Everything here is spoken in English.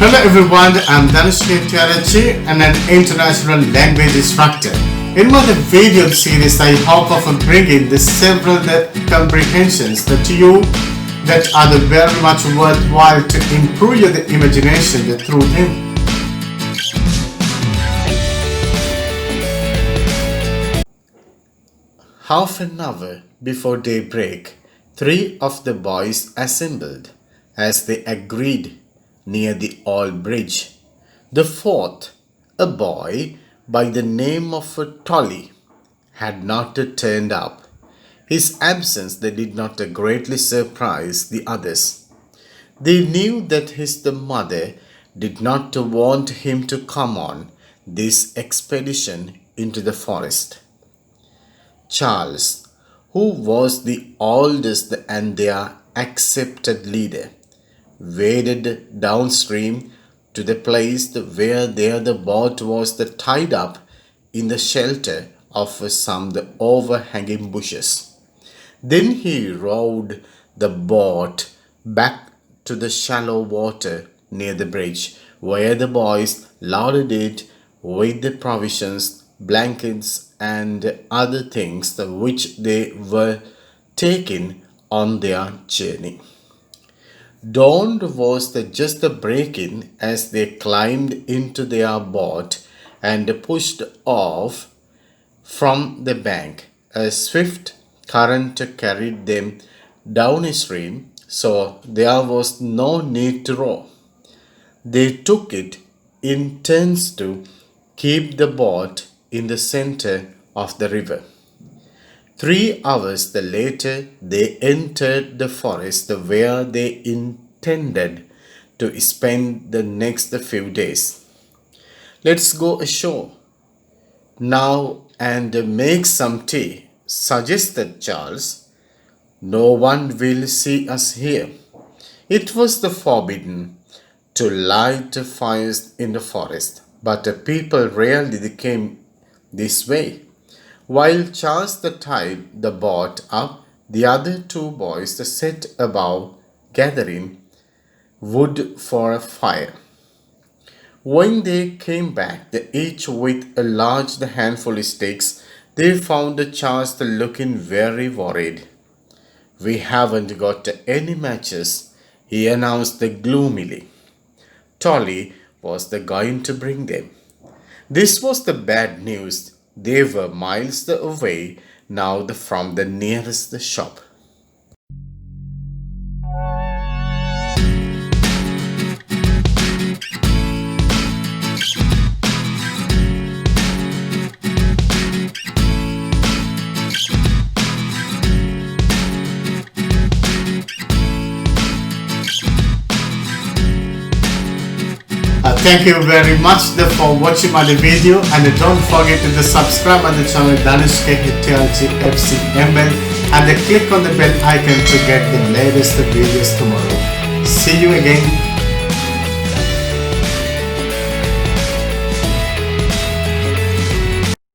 Hello everyone, I'm Dhanushka Tiarachi and an international language instructor. In my video series, I hope of bringing the several comprehensions that are very much worthwhile to improve your imagination through them. Half an hour before daybreak, 3 of the boys assembled, as they agreed, near the old bridge. The fourth, a boy by the name of Tolly, had not turned up. His absence they did not greatly surprise the others. They knew that his mother did not want him to come on this expedition into the forest. Charles, who was the oldest and their accepted leader, waded downstream to the place where the boat was tied up in the shelter of some overhanging bushes. Then he rowed the boat back to the shallow water near the bridge, where the boys loaded it with the provisions, blankets, and other things which they were taking on their journey. Dawn was just breaking as they climbed into their boat and pushed off from the bank. A swift current carried them downstream, so there was no need to row. They took it in turns to keep the boat in the center of the river. 3 hours later, they entered the forest where they intended to spend the next few days. "Let's go ashore now and make some tea," suggested Charles. "No one will see us here." It was forbidden to light fires in the forest, but people rarely came this way. While Charles tied the boat up, the other 2 boys set about gathering wood for a fire. When they came back, each with a large handful of sticks, they found Charles looking very worried. "We haven't got any matches," he announced gloomily. Tolly was going to bring them. This was the bad news. They were miles away now from the nearest shop. Thank you very much for watching my video, and don't forget to subscribe on the channel Dhanushka FCML and click on the bell icon to get the latest videos tomorrow. See you again.